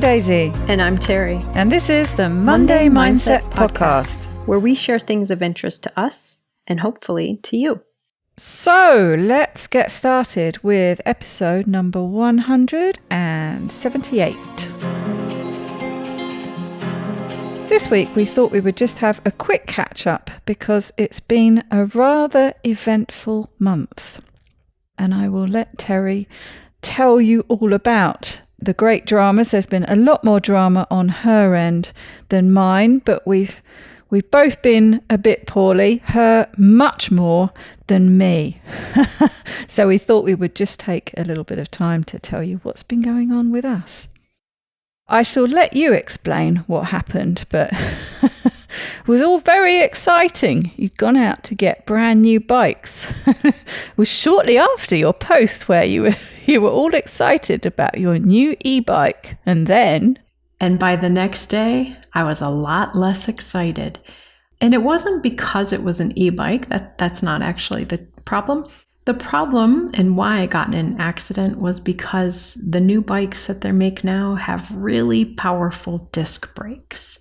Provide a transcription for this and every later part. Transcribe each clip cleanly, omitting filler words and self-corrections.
Daisy. And I'm Terri. And this is the Monday Mindset Podcast, where we share things of interest to us and hopefully to you. So let's get started with episode number 178. This week we thought we would just have a quick catch up because it's been a rather eventful month. And I will let Terri tell you all about the great dramas. There's been a lot more drama on her end than mine, but we've both been a bit poorly, her much more than me. So we thought we would just take a little bit of time to tell you what's been going on with us. I shall let you explain what happened, but it was all very exciting. You'd gone out to get brand new bikes. It was shortly after your post where you were all excited about your new e-bike, and by the next day, I was a lot less excited. And it wasn't because it was an e-bike. That's not actually the problem. The problem and why I got in an accident was because the new bikes that they make now have really powerful disc brakes.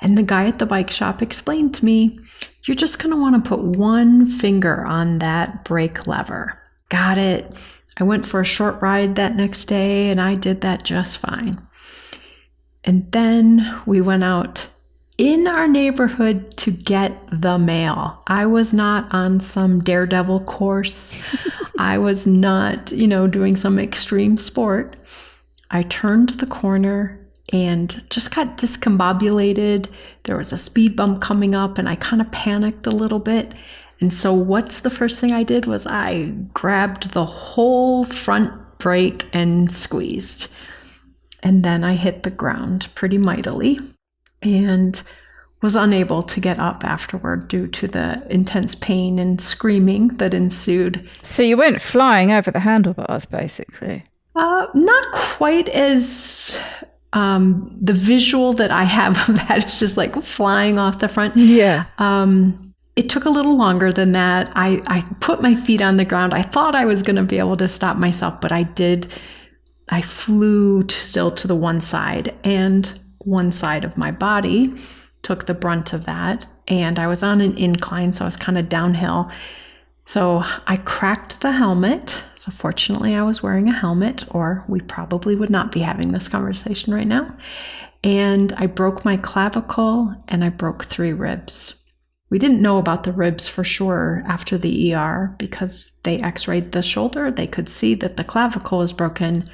And the guy at the bike shop explained to me, you're just going to want to put one finger on that brake lever. Got it. I went for a short ride that next day and I did that just fine. And then we went out in our neighborhood to get the mail. I was not on some daredevil course. I was not, doing some extreme sport. I turned the corner and just got discombobulated. There was a speed bump coming up and I kind of panicked a little bit. And so what's the first thing I did was I grabbed the whole front brake and squeezed. And then I hit the ground pretty mightily and was unable to get up afterward due to the intense pain and screaming that ensued. So you went flying over the handlebars, basically? Not quite as... the visual that I have of that is just like flying off the front. Yeah. It took a little longer than that. I put my feet on the ground. I thought I was going to be able to stop myself, but I did. I flew still to the one side, and one side of my body took the brunt of that. And I was on an incline, so I was kind of downhill. So I cracked the helmet. So fortunately, I was wearing a helmet, or we probably would not be having this conversation right now. And I broke my clavicle and I broke 3 ribs. We didn't know about the ribs for sure after the ER because they x-rayed the shoulder. They could see that the clavicle was broken.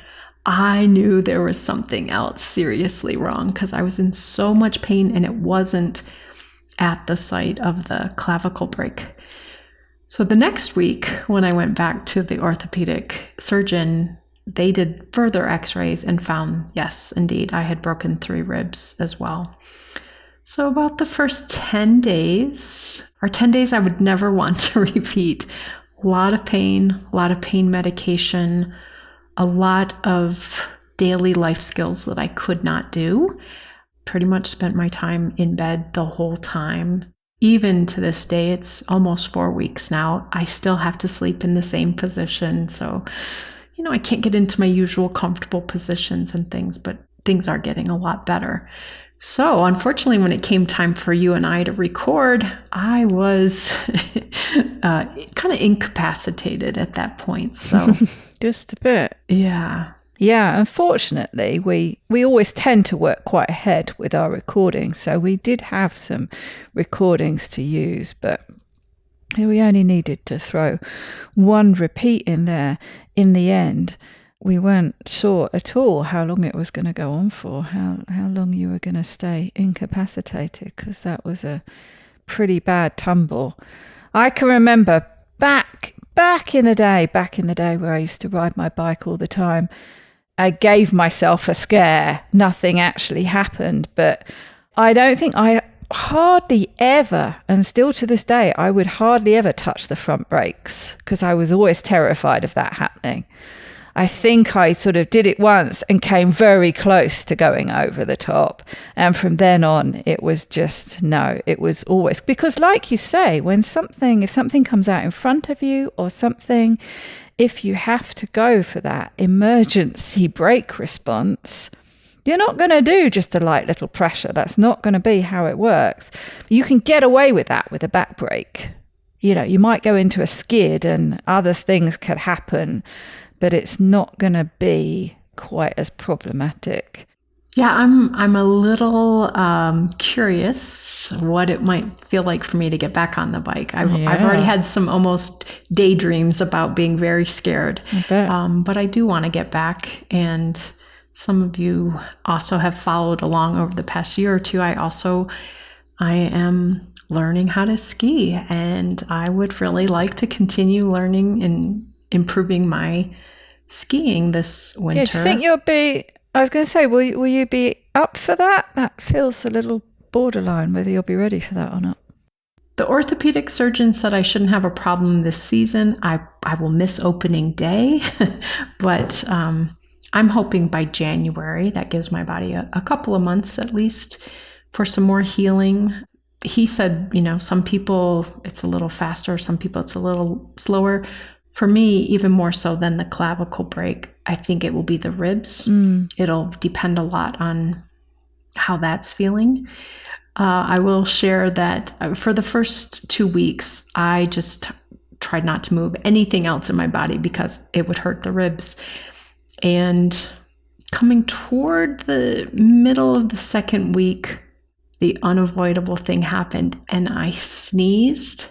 I knew there was something else seriously wrong because I was in so much pain and it wasn't at the site of the clavicle break. So the next week, when I went back to the orthopedic surgeon, they did further x-rays and found, yes, indeed, I had broken 3 ribs as well. So about the first 10 days I would never want to repeat. A lot of pain medication, a lot of daily life skills that I could not do. Pretty much spent my time in bed the whole time. Even to this day, it's almost 4 weeks now. I still have to sleep in the same position. So, I can't get into my usual comfortable positions and things, but things are getting a lot better. So unfortunately, when it came time for you and I to record, I was kind of incapacitated at that point. So just a bit. Yeah. Yeah, unfortunately, we always tend to work quite ahead with our recordings. So we did have some recordings to use, but we only needed to throw one repeat in there in the end. We weren't sure at all how long it was going to go on for, how long you were going to stay incapacitated, because that was a pretty bad tumble. I can remember back in the day where I used to ride my bike all the time, I gave myself a scare. Nothing actually happened, but I don't think I hardly ever, and still to this day, I would hardly ever touch the front brakes because I was always terrified of that happening. I think I sort of did it once and came very close to going over the top. And from then on, it was just, no, it was always, because like you say, if something comes out in front of you or something, if you have to go for that emergency brake response, You're not going to do just a light little pressure. That's not going to be how it works. You can get away with that with a back break. You might go into a skid and other things could happen, but it's not going to be quite as problematic. Yeah, I'm a little curious what it might feel like for me to get back on the bike. I've already had some almost daydreams about being very scared, but I do want to get back. And some of you also have followed along over the past year or two. I am learning how to ski, and I would really like to continue learning and improving my skiing this winter. Yeah, do you think you'll be... I was going to say, will you be up for that? That feels a little borderline, whether you'll be ready for that or not. The orthopedic surgeon said I shouldn't have a problem this season. I will miss opening day, but I'm hoping by January. That gives my body a couple of months at least for some more healing. He said, some people it's a little faster, some people it's a little slower. For me, even more so than the clavicle break, I think it will be the ribs. It'll depend a lot on how that's feeling. I will share that for the first 2 weeks, I just tried not to move anything else in my body because it would hurt the ribs. And coming toward the middle of the second week, the unavoidable thing happened and I sneezed.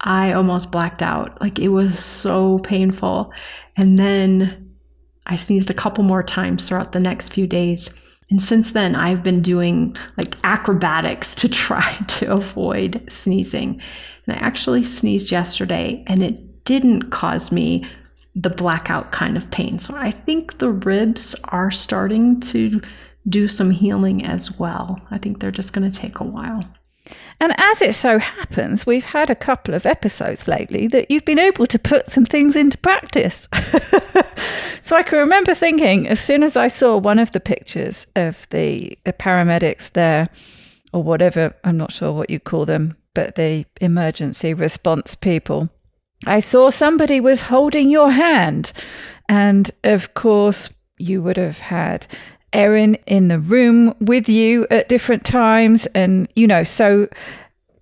I almost blacked out. Like, it was so painful. And then I sneezed a couple more times throughout the next few days. And since then, I've been doing like acrobatics to try to avoid sneezing. And I actually sneezed yesterday and it didn't cause me the blackout kind of pain. So I think the ribs are starting to do some healing as well. I think they're just going to take a while. And as it so happens, we've had a couple of episodes lately that you've been able to put some things into practice. So I can remember thinking, as soon as I saw one of the pictures of the paramedics there, or whatever, I'm not sure what you call them, but the emergency response people, I saw somebody was holding your hand. And of course, you would have had Erin in the room with you at different times. And, so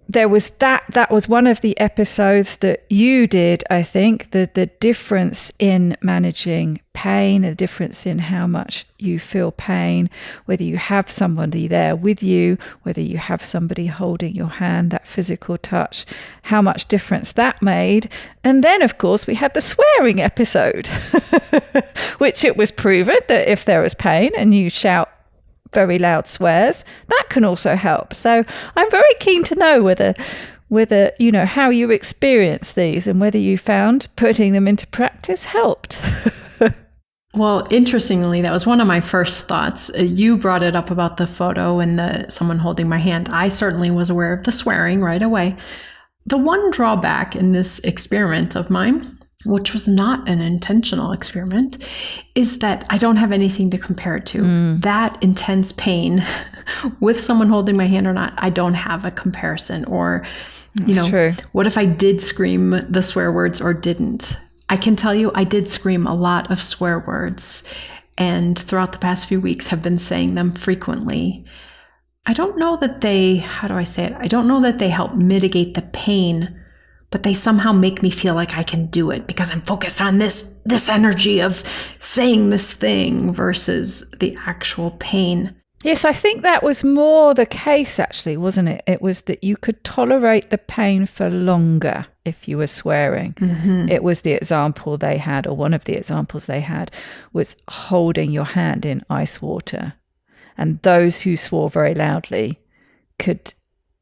there was that was one of the episodes that you did, I think, the difference in managing pain, the difference in how much you feel pain, whether you have somebody there with you, whether you have somebody holding your hand, that physical touch, how much difference that made. And then, of course, we had the swearing episode, which it was proven that if there was pain and you shout very loud swears, that can also help. So I'm very keen to know whether how you experience these and whether you found putting them into practice helped. Well, interestingly, that was one of my first thoughts. You brought it up about the photo and someone holding my hand. I certainly was aware of the swearing right away. The one drawback in this experiment of mine, which was not an intentional experiment, is that I don't have anything to compare it to. That intense pain with someone holding my hand or not, I don't have a comparison. Or, true. What if I did scream the swear words or didn't? I can tell you I did scream a lot of swear words, and throughout the past few weeks have been saying them frequently. I don't know that I don't know that they help mitigate the pain, but they somehow make me feel like I can do it because I'm focused on this energy of saying this thing versus the actual pain. Yes, I think that was more the case, actually, wasn't it? It was that you could tolerate the pain for longer if you were swearing. Mm-hmm. It was the example they had, or one of the examples they had, was holding your hand in ice water. And those who swore very loudly could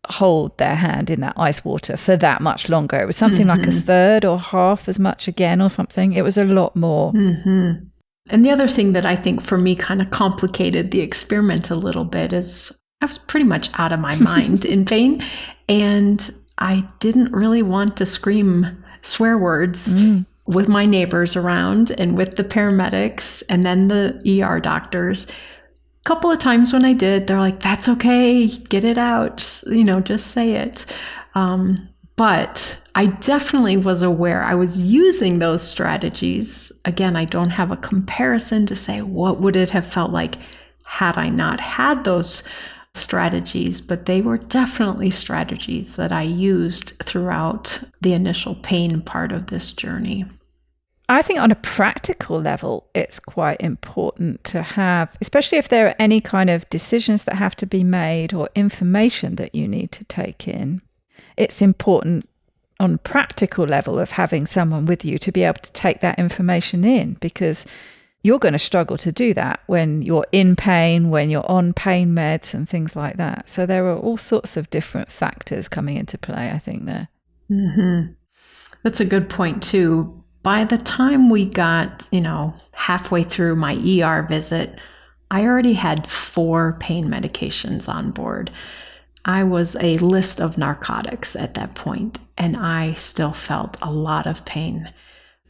hold their hand in that ice water for that much longer. It was something like a third or half as much again or something. It was a lot more. Mm-hmm. And the other thing that I think for me kind of complicated the experiment a little bit is I was pretty much out of my mind in pain, and I didn't really want to scream swear words with my neighbors around and with the paramedics and then the ER doctors. A couple of times when I did, they're like, that's okay, get it out, just say it. But I definitely was aware I was using those strategies. Again, I don't have a comparison to say what would it have felt like had I not had those strategies, but they were definitely strategies that I used throughout the initial pain part of this journey. I think on a practical level, it's quite important to have, especially if there are any kind of decisions that have to be made or information that you need to take in. It's important on a practical level of having someone with you to be able to take that information in, because you're going to struggle to do that when you're in pain, when you're on pain meds and things like that. So there are all sorts of different factors coming into play, I think, there. Mm-hmm. That's a good point, too. By the time we got, halfway through my ER visit, I already had 4 pain medications on board. I was a list of narcotics at that point, and I still felt a lot of pain.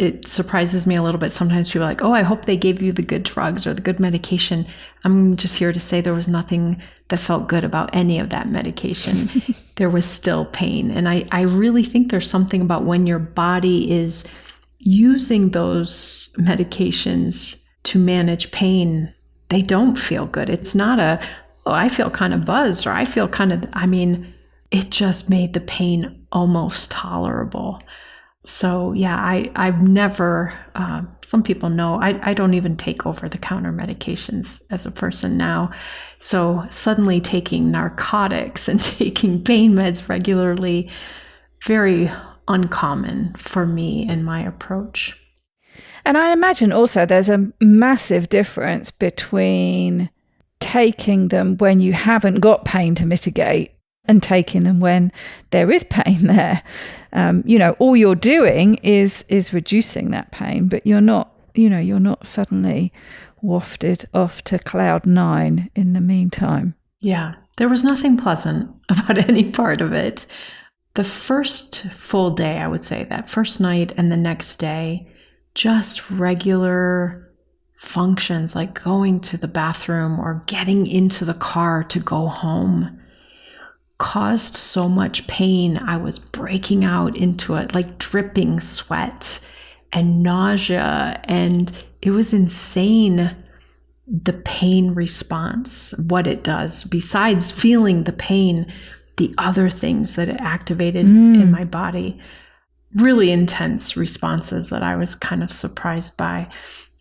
It surprises me a little bit. Sometimes people are like, oh, I hope they gave you the good drugs or the good medication. I'm just here to say there was nothing that felt good about any of that medication. There was still pain. And I really think there's something about when your body is using those medications to manage pain, they don't feel good. It's not I feel kind of buzzed, or I feel it just made the pain almost tolerable. So yeah, I've never, some people know, I don't even take over-the-counter medications as a person now. So suddenly taking narcotics and taking pain meds regularly, very uncommon for me in my approach. And I imagine also there's a massive difference between taking them when you haven't got pain to mitigate and taking them when there is pain there. All you're doing is reducing that pain, but you're not suddenly wafted off to cloud 9 in the meantime. Yeah, there was nothing pleasant about any part of it. The first full day, I would say, that first night and the next day, just regular functions like going to the bathroom or getting into the car to go home caused so much pain. I was breaking out into it, like dripping sweat and nausea, and it was insane, the pain response, what it does. Besides feeling the pain, the other things that it activated in my body. Really intense responses that I was kind of surprised by.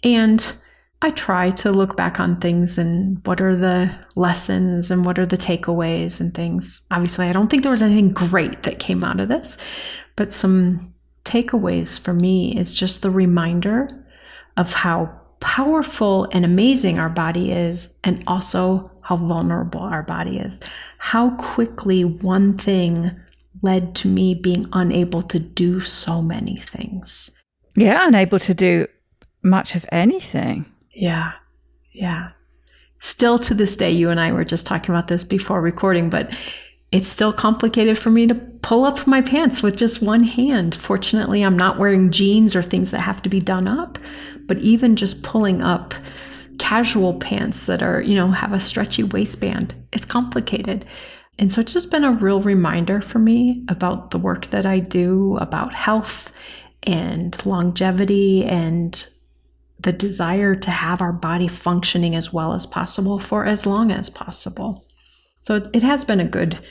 And I try to look back on things and what are the lessons and what are the takeaways and things. Obviously, I don't think there was anything great that came out of this, but some takeaways for me is just the reminder of how powerful and amazing our body is, and also how vulnerable our body is. How quickly one thing led to me being unable to do so many things. Yeah, unable to do much of anything. Yeah. Still to this day, you and I were just talking about this before recording, but it's still complicated for me to pull up my pants with just one hand. Fortunately, I'm not wearing jeans or things that have to be done up, but even just pulling up casual pants that are, have a stretchy waistband, it's complicated. And so it's just been a real reminder for me about the work that I do, about health and longevity and the desire to have our body functioning as well as possible for as long as possible. So it has been a good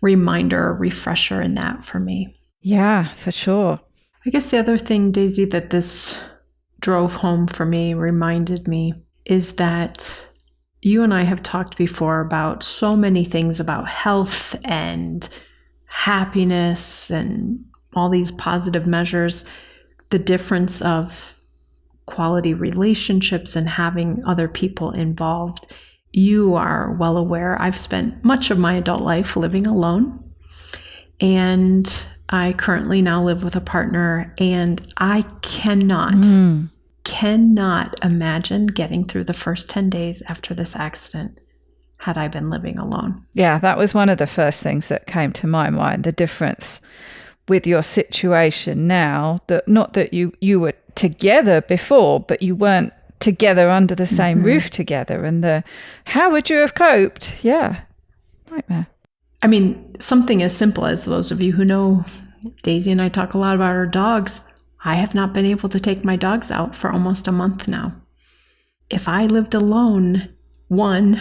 reminder, refresher in that for me. Yeah, for sure. I guess the other thing, Daisy, that this drove home for me, reminded me, is that you and I have talked before about so many things about health and happiness and all these positive measures, the difference of quality relationships and having other people involved. You are well aware I've spent much of my adult life living alone, and I currently now live with a partner, and I cannot imagine getting through the first 10 days after this accident had I been living alone. Yeah, that was one of the first things that came to my mind, the difference with your situation now, that not that you were together before, but you weren't together under the same roof together, and how would you have coped? Yeah, nightmare. I mean, something as simple as, those of you who know, Daisy and I talk a lot about our dogs. I have not been able to take my dogs out for almost a month now. If I lived alone one,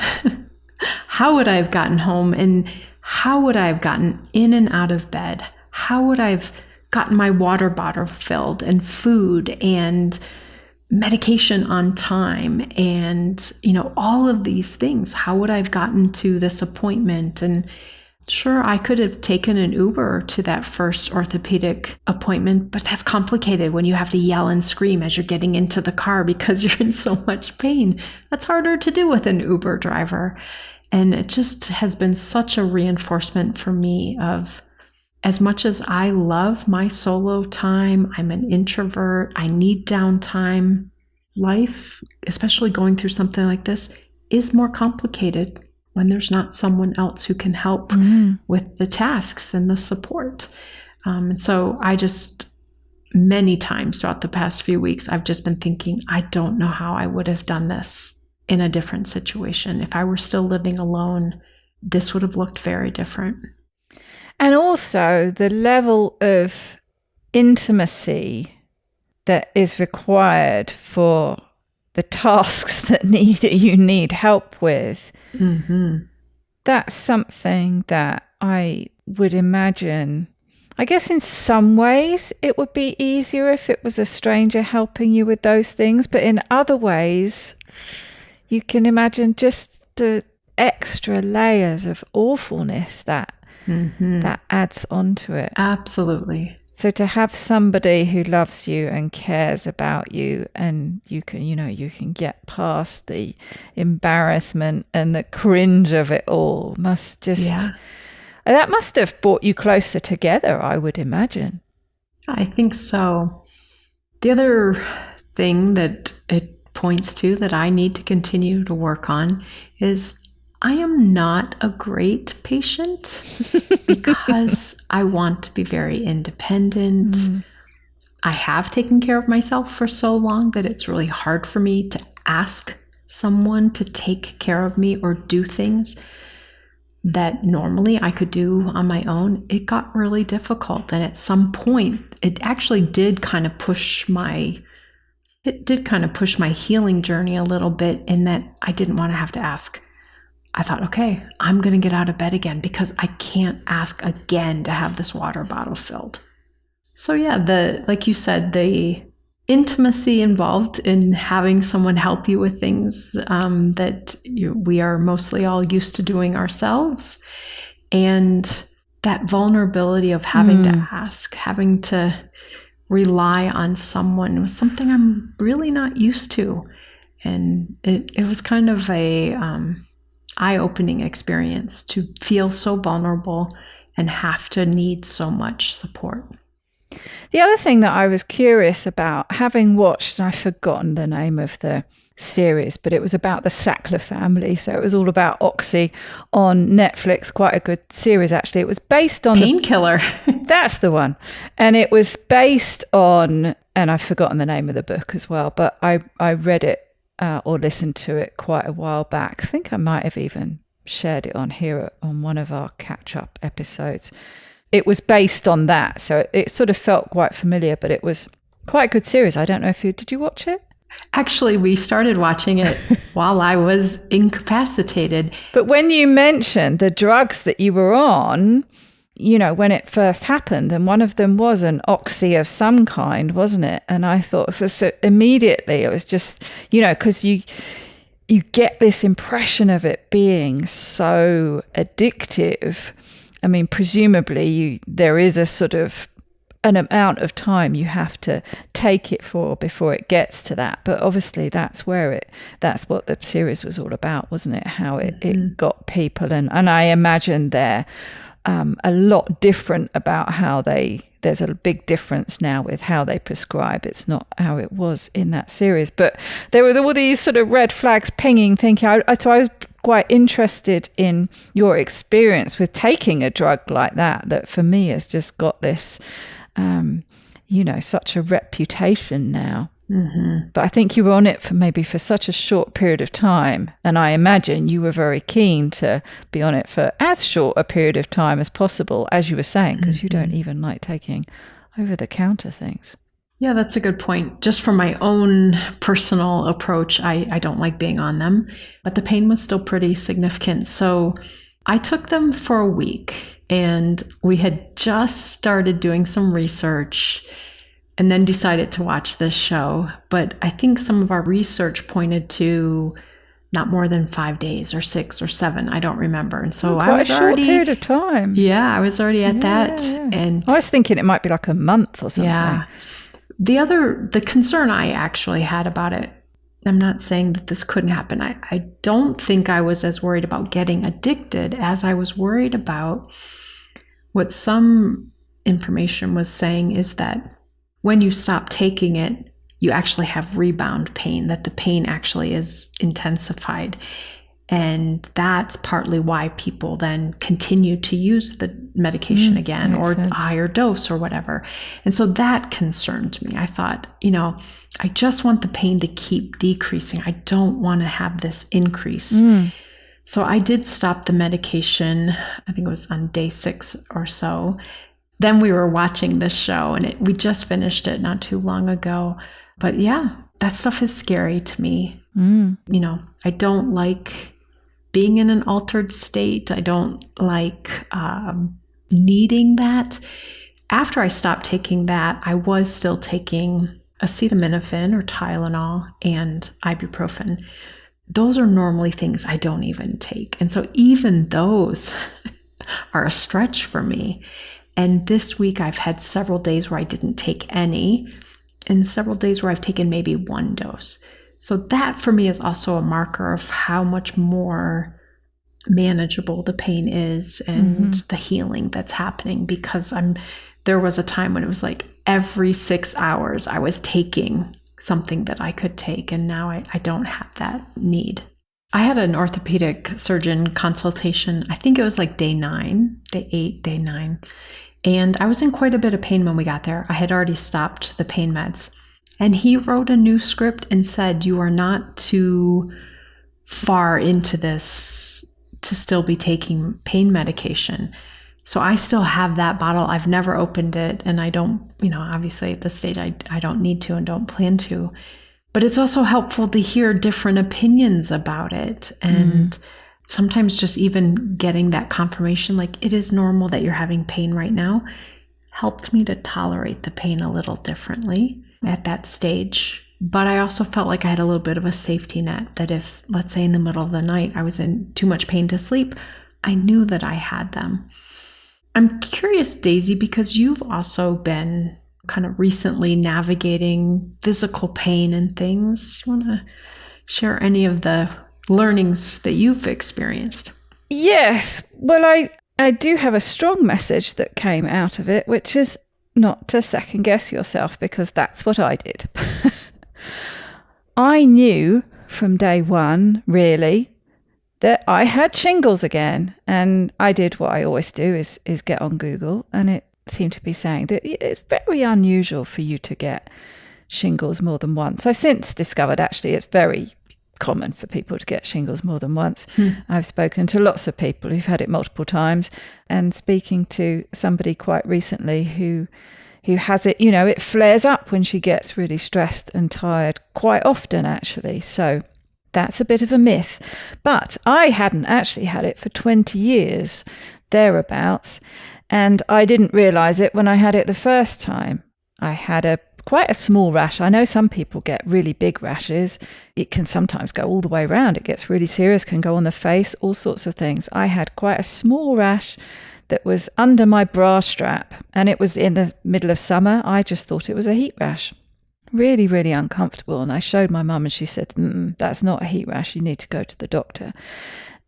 how would I have gotten home, and how would I have gotten in and out of bed? How would I have gotten my water bottle filled and food and medication on time and, all of these things? How would I have gotten to this appointment? And sure, I could have taken an Uber to that first orthopedic appointment, but that's complicated when you have to yell and scream as you're getting into the car because you're in so much pain. That's harder to do with an Uber driver. And it just has been such a reinforcement for me of, as much as I love my solo time, I'm an introvert, I need downtime, life, especially going through something like this, is more complicated when there's not someone else who can help with the tasks and the support. And so I just, many times throughout the past few weeks, I've just been thinking, I don't know how I would have done this in a different situation. If I were still living alone, this would have looked very different. And also the level of intimacy that is required for the tasks that you need help with. That's something that I would imagine, I guess in some ways it would be easier if it was a stranger helping you with those things. But in other ways, you can imagine just the extra layers of awfulness that adds onto it. Absolutely. So to have somebody who loves you and cares about you, and you can get past the embarrassment and the cringe of it all, that must have brought you closer together, I would imagine. I think so. The other thing that it points to that I need to continue to work on is I am not a great patient because I want to be very independent. I have taken care of myself for so long that it's really hard for me to ask someone to take care of me or do things that normally I could do on my own. It got really difficult. And at some point, it actually did kind of push my healing journey a little bit, in that I didn't want to have to ask. I thought, okay, I'm going to get out of bed again because I can't ask again to have this water bottle filled. So yeah, like you said, the intimacy involved in having someone help you with things that we are mostly all used to doing ourselves, and that vulnerability of having to ask, having to rely on someone, was something I'm really not used to. And it was kind of a eye-opening experience to feel so vulnerable and have to need so much support. The other thing that I was curious about, having watched, and I've forgotten the name of the series, but it was about the Sackler family. So it was all about Oxy on Netflix. Quite a good series, actually. It was based on Painkiller. That's the one. And it was based on, and I've forgotten the name of the book as well, but I read it or listened to it quite a while back. I think I might have even shared it on here on one of our catch-up episodes. It was based on that, so it sort of felt quite familiar, but it was quite a good series. I don't know if did you watch it? Actually, we started watching it while I was incapacitated. But when you mentioned the drugs that you were on, when it first happened, and one of them was an oxy of some kind, wasn't it? And I thought, so immediately it was just, because you get this impression of it being so addictive. I mean, presumably there is a sort of an amount of time you have to take it for before it gets to that. But obviously that's what the series was all about, wasn't it? How it got people. And I imagine they're a lot different about how there's a big difference now with how they prescribe. It's not how it was in that series. But there were all these sort of red flags pinging, thinking, so I was quite interested in your experience with taking a drug like that for me has just got this, such a reputation now. But I think you were on it for such a short period of time. And I imagine you were very keen to be on it for as short a period of time as possible, as you were saying, because you don't even like taking over-the-counter things. Yeah, that's a good point. Just from my own personal approach, I don't like being on them, but the pain was still pretty significant. So I took them for a week, and we had just started doing some research and then decided to watch this show. But I think some of our research pointed to not more than 5 days or 6 or 7. I don't remember. And so I Quite was a short already, period of time. yeah, I was already at that. Yeah. And I was thinking it might be like a month or something. yeah. The concern I actually had about it, I'm not saying that this couldn't happen. I don't think I was as worried about getting addicted as I was worried about what some information was saying is that when you stop taking it, you actually have rebound pain, that the pain actually is intensified. And that's partly why people then continue to use the medication again, or sense. a higher dose or whatever. And so that concerned me. I thought, I just want the pain to keep decreasing. I don't want to have this increase. So I did stop the medication. I think it was on day 6 or so. Then we were watching this show, and we just finished it not too long ago. But yeah, that stuff is scary to me. I don't like being in an altered state. I don't like needing that. After I stopped taking that, I was still taking acetaminophen or Tylenol and ibuprofen. Those are normally things I don't even take. And so even those are a stretch for me. And this week I've had several days where I didn't take any, and several days where I've taken maybe 1 dose. So that for me is also a marker of how much more manageable the pain is and the healing that's happening, because there was a time when it was like every 6 hours I was taking something that I could take, and now I don't have that need. I had an orthopedic surgeon consultation. I think it was like day 8, day 9. And I was in quite a bit of pain when we got there. I had already stopped the pain meds. And he wrote a new script and said, you are not too far into this to still be taking pain medication. So I still have that bottle. I've never opened it. And I don't, obviously at this stage, I don't need to and don't plan to. But it's also helpful to hear different opinions about it. And sometimes just even getting that confirmation, like it is normal that you're having pain right now, helped me to tolerate the pain a little differently at that stage. But I also felt like I had a little bit of a safety net, that if, let's say in the middle of the night, I was in too much pain to sleep, I knew that I had them. I'm curious, Daisy, because you've also been kind of recently navigating physical pain and things. You want to share any of the learnings that you've experienced? Yes. Well, I do have a strong message that came out of it, which is not to second guess yourself, because that's what I did. I knew from day 1, really, that I had shingles again. And I did what I always do is get on Google, and it seemed to be saying that it's very unusual for you to get shingles more than once. I've since discovered actually it's very common for people to get shingles more than once. I've spoken to lots of people who've had it multiple times, and speaking to somebody quite recently who has it, it flares up when she gets really stressed and tired quite often, actually. So that's a bit of a myth. But I hadn't actually had it for 20 years, thereabouts, and I didn't realise it when I had it the first time. I had quite a small rash. I know some people get really big rashes. It can sometimes go all the way around. It gets really serious, can go on the face, all sorts of things. I had quite a small rash that was under my bra strap, and it was in the middle of summer. I just thought it was a heat rash. Really, really uncomfortable. And I showed my mum, and she said, that's not a heat rash. You need to go to the doctor.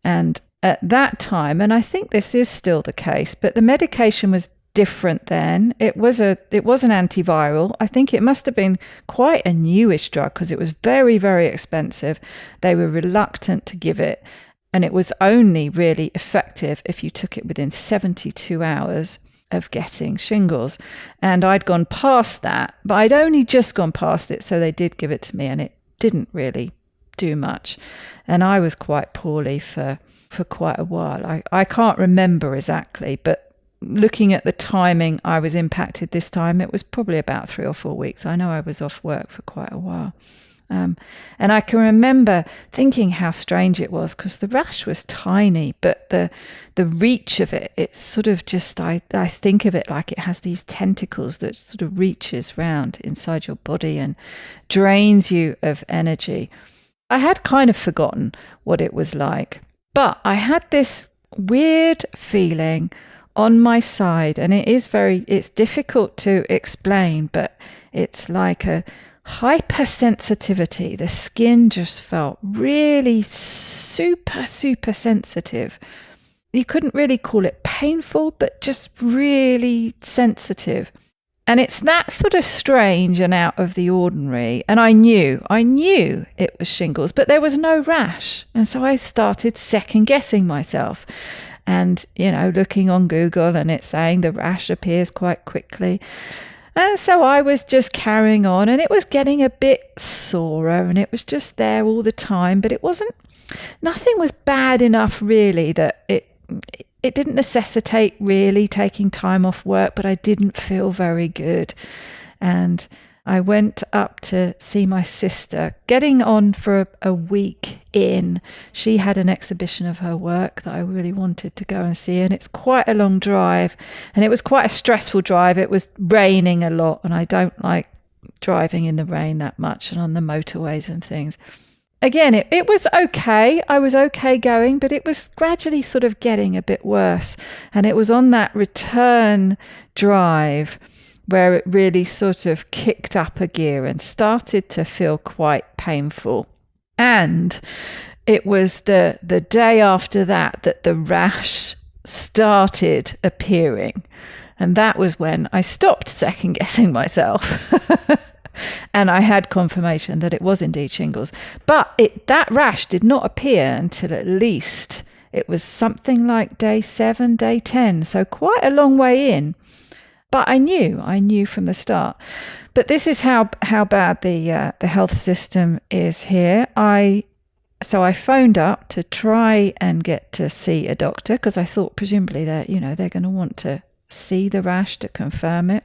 And at that time, and I think this is still the case, but the medication was different then. It was an antiviral. I think it must have been quite a newish drug, because it was very, very expensive. They were reluctant to give it. And it was only really effective if you took it within 72 hours of getting shingles. And I'd gone past that, but I'd only just gone past it. So they did give it to me, and it didn't really do much. And I was quite poorly for quite a while. I can't remember exactly, but looking at the timing I was impacted this time, it was probably about 3 or 4 weeks. I know I was off work for quite a while. And I can remember thinking how strange it was, because the rash was tiny, but the reach of it, it's sort of just, I think of it like it has these tentacles that sort of reaches round inside your body and drains you of energy. I had kind of forgotten what it was like, but I had this weird feeling on my side, and it's difficult to explain, but it's like a hypersensitivity. The skin just felt really super sensitive. You couldn't really call it painful, but just really sensitive. And it's that sort of strange and out of the ordinary. And I knew it was shingles, but there was no rash. And so I started second guessing myself and, looking on Google, and it's saying the rash appears quite quickly. And so I was just carrying on, and it was getting a bit sorer, and it was just there all the time, but nothing was bad enough really that it didn't necessitate really taking time off work, but I didn't feel very good. And I went up to see my sister, getting on for a week in. She had an exhibition of her work that I really wanted to go and see, and it's quite a long drive, and it was quite a stressful drive. It was raining a lot, and I don't like driving in the rain that much and on the motorways and things. Again, it was okay. I was okay going, but it was gradually sort of getting a bit worse. And it was on that return drive where it really sort of kicked up a gear and started to feel quite painful. And it was the day after that the rash started appearing. And that was when I stopped second guessing myself. And I had confirmation that it was indeed shingles. But that rash did not appear until at least it was something like day 7, day 10. So quite a long way in. But I knew from the start. But this is how bad the health system is here. So I phoned up to try and get to see a doctor, because I thought presumably they're going to want to see the rash to confirm it.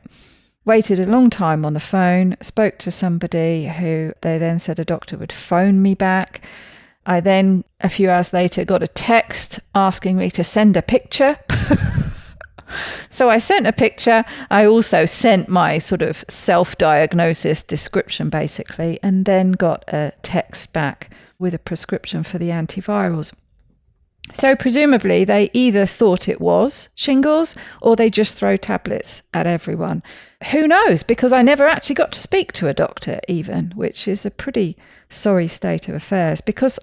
Waited a long time on the phone, spoke to somebody who they then said a doctor would phone me back. I then, a few hours later, got a text asking me to send a picture. So I sent a picture. I also sent my sort of self-diagnosis description, basically, and then got a text back with a prescription for the antivirals. So presumably they either thought it was shingles or they just throw tablets at everyone. Who knows? Because I never actually got to speak to a doctor even, which is a pretty sorry state of affairs, because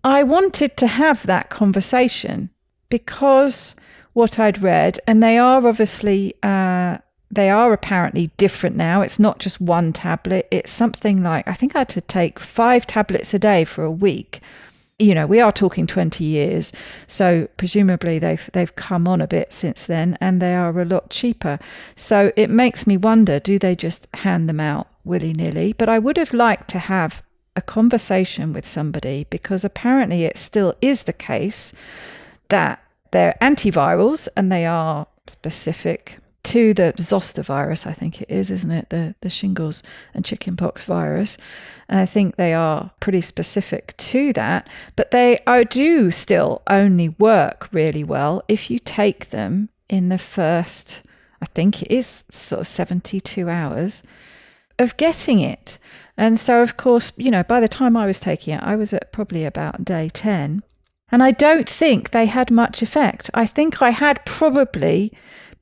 I wanted to have that conversation, because what I'd read, and they are obviously, they are apparently different now. It's not just one tablet. It's something like, I think I had to take 5 tablets a day for a week. We are talking 20 years. So presumably they've come on a bit since then, and they are a lot cheaper. So it makes me wonder, do they just hand them out willy-nilly? But I would have liked to have a conversation with somebody, because apparently it still is the case that they're antivirals, and they are specific to the zoster virus, I think it is, isn't it? The shingles and chickenpox virus. And I think they are pretty specific to that, but they do still only work really well if you take them in the first, I think it is sort of 72 hours of getting it. And so, of course, by the time I was taking it, I was at probably about day 10. And I don't think they had much effect. I think I had probably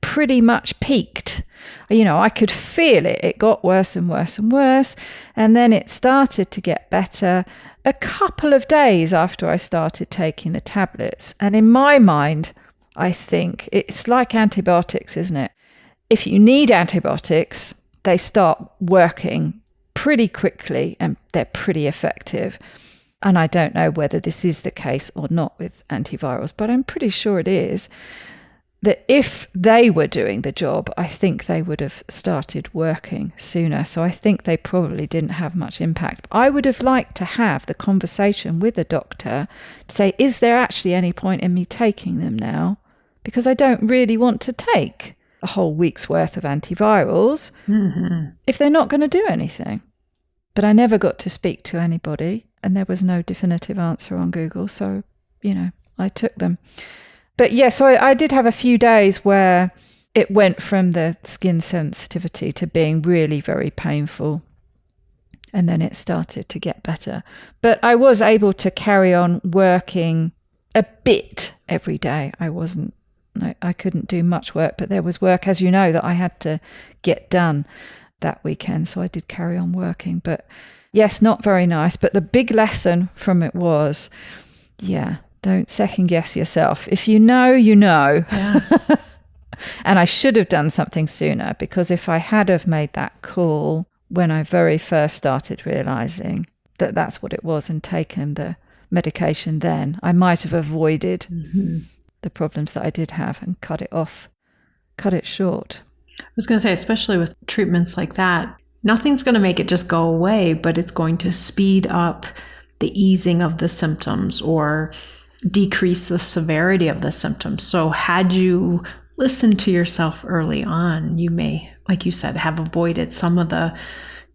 pretty much peaked. I could feel it. It got worse and worse and worse. And then it started to get better a couple of days after I started taking the tablets. And in my mind, I think it's like antibiotics, isn't it? If you need antibiotics, they start working pretty quickly and they're pretty effective. And I don't know whether this is the case or not with antivirals, but I'm pretty sure it is, that if they were doing the job, I think they would have started working sooner. So I think they probably didn't have much impact. I would have liked to have the conversation with a doctor to say, is there actually any point in me taking them now? because I don't really want to take a whole week's worth of antivirals if they're not going to do anything. But I never got to speak to anybody, and there was no definitive answer on Google. So, I took them. But yeah, so I did have a few days where it went from the skin sensitivity to being really very painful. And then it started to get better. But I was able to carry on working a bit every day. I couldn't do much work, but there was work, as you know, that I had to get done that weekend. So I did carry on working. But yes, not very nice. But the big lesson from it was, don't second guess yourself. If you know, you know. Yeah. And I should have done something sooner, because if I had have made that call when I very first started realizing that that's what it was and taken the medication then, I might have avoided the problems that I did have and cut it short. I was going to say, especially with treatments like that, nothing's going to make it just go away, but it's going to speed up the easing of the symptoms or decrease the severity of the symptoms. So had you listened to yourself early on, you may, like you said, have avoided some of the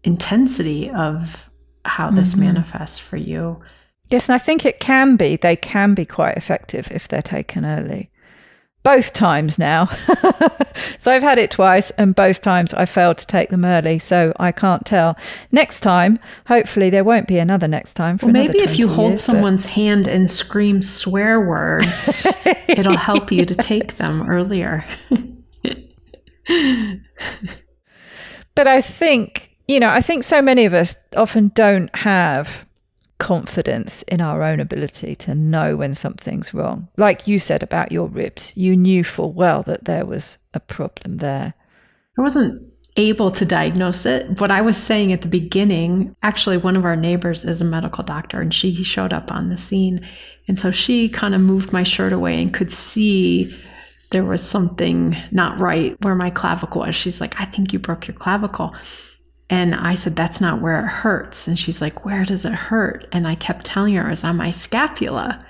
intensity of how this manifests for you. Yes, and I think they can be quite effective if they're taken early. Both times now. So I've had it twice, and both times I failed to take them early, so I can't tell. Next time, hopefully there won't be another next time for another 20 maybe if you hold years, someone's hand and scream swear words, it'll help you to take them earlier. But I think so many of us often don't have confidence in our own ability to know when something's wrong. Like you said about your ribs, you knew full well that there was a problem there. I wasn't able to diagnose it. What I was saying at the beginning, actually one of our neighbors is a medical doctor, and she showed up on the scene. And so she kind of moved my shirt away and could see there was something not right where my clavicle was. She's like, I think you broke your clavicle. And I said, that's not where it hurts. And she's like, where does it hurt? And I kept telling her it was on my scapula.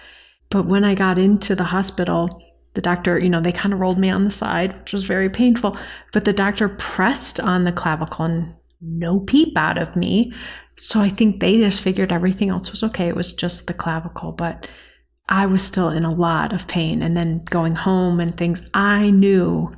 But when I got into the hospital, the doctor, they kind of rolled me on the side, which was very painful. But the doctor pressed on the clavicle and no peep out of me. So I think they just figured everything else was okay. It was just the clavicle. But I was still in a lot of pain. And then going home and things, I knew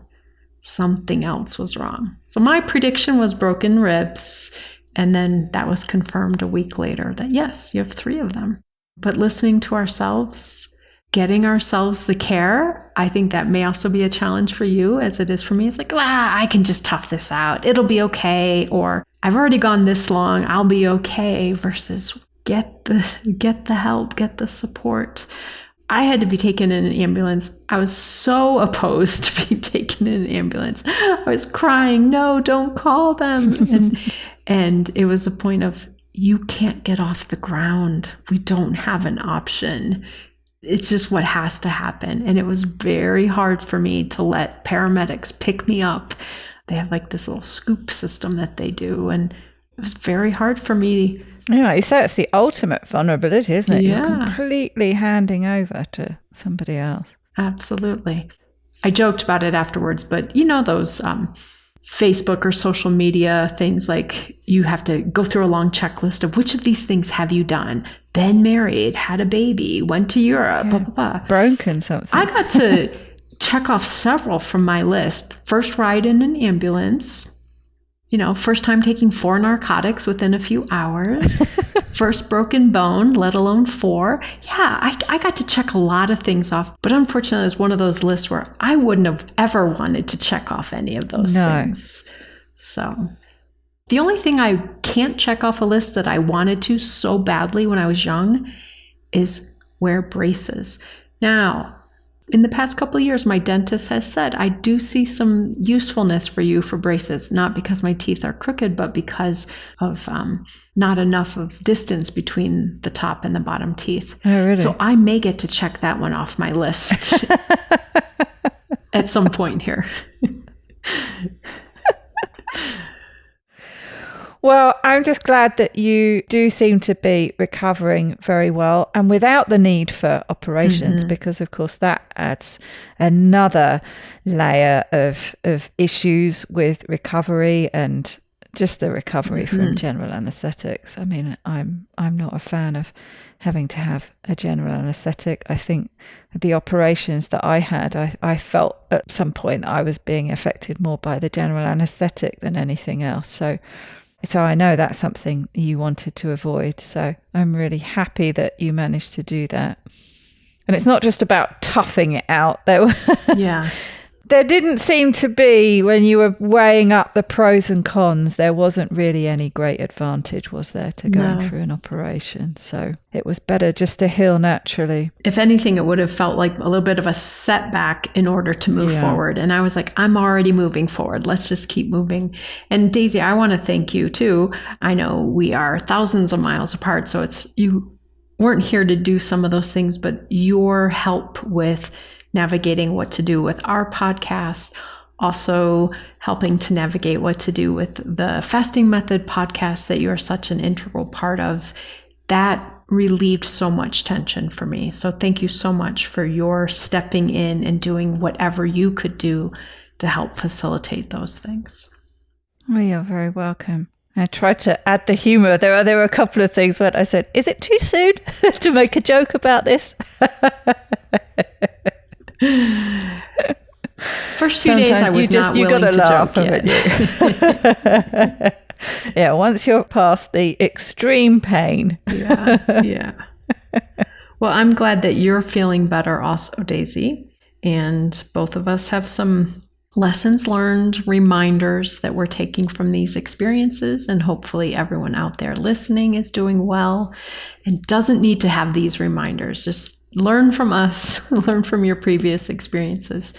something else was wrong. So my prediction was broken ribs. And then that was confirmed a week later that yes, you have 3 of them. But listening to ourselves, getting ourselves the care, I think that may also be a challenge for you as it is for me. It's like, I can just tough this out. It'll be okay. Or I've already gone this long. I'll be okay, versus get the help, get the support. I had to be taken in an ambulance. I was so opposed to being taken in an ambulance. I was crying, no, don't call them. And it was a point of, you can't get off the ground. We don't have an option. It's just what has to happen. And it was very hard for me to let paramedics pick me up. They have like this little scoop system that they do. And it was very hard for me. Yeah, you say it's the ultimate vulnerability, isn't it? Yeah. You're completely handing over to somebody else. Absolutely. I joked about it afterwards, but those Facebook or social media things, like you have to go through a long checklist of which of these things have you done? Been married, had a baby, went to Europe, blah, blah, blah. Broken something. I got to check off several from my list. First ride in an ambulance. First time taking 4 narcotics within a few hours. First broken bone, let alone 4. Yeah, I got to check a lot of things off. But unfortunately, it was one of those lists where I wouldn't have ever wanted to check off any of those things. So the only thing I can't check off a list that I wanted to so badly when I was young is wear braces. Now, in the past couple of years, my dentist has said, I do see some usefulness for you for braces, not because my teeth are crooked, but because of not enough of distance between the top and the bottom teeth. Oh, really? So I may get to check that one off my list at some point here. Well, I'm just glad that you do seem to be recovering very well and without the need for operations, because of course that adds another layer of issues with recovery and just the recovery from general anesthetics. I mean, I'm not a fan of having to have a general anesthetic. I think the operations that I had, I felt at some point I was being affected more by the general anesthetic than anything else. So I know that's something you wanted to avoid. So I'm really happy that you managed to do that. And it's not just about toughing it out. There didn't seem to be, when you were weighing up the pros and cons, there wasn't really any great advantage, was there, to going through an operation. So it was better just to heal naturally. If anything, it would have felt like a little bit of a setback in order to move forward. And I was like, I'm already moving forward. Let's just keep moving. And Daisy, I want to thank you too. I know we are thousands of miles apart, so you weren't here to do some of those things, but your help with navigating what to do with our podcast, also helping to navigate what to do with the Fasting Method podcast that you are such an integral part of, that relieved so much tension for me. So thank you so much for your stepping in and doing whatever you could do to help facilitate those things. Well, you're very welcome. I tried to add the humor. There were a couple of things where I said, is it too soon to make a joke about this? First few days I was not willing to joke yet. Yeah, once you're past the extreme pain. Yeah. Well, I'm glad that you're feeling better also, Daisy. And both of us have some lessons learned, reminders that we're taking from these experiences. And hopefully everyone out there listening is doing well and doesn't need to have these reminders. Just learn from us, learn from your previous experiences.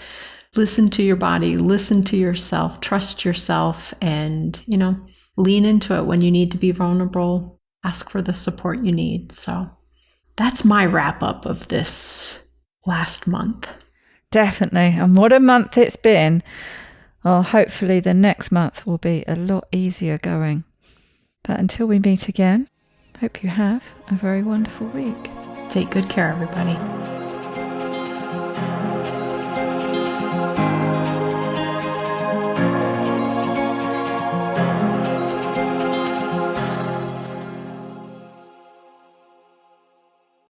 Listen to your body, listen to yourself, trust yourself, and, lean into it when you need to be vulnerable. Ask for the support you need. So that's my wrap up of this last month. Definitely. And what a month it's been. Well, hopefully the next month will be a lot easier going. But until we meet again, hope you have a very wonderful week. Take good care, everybody.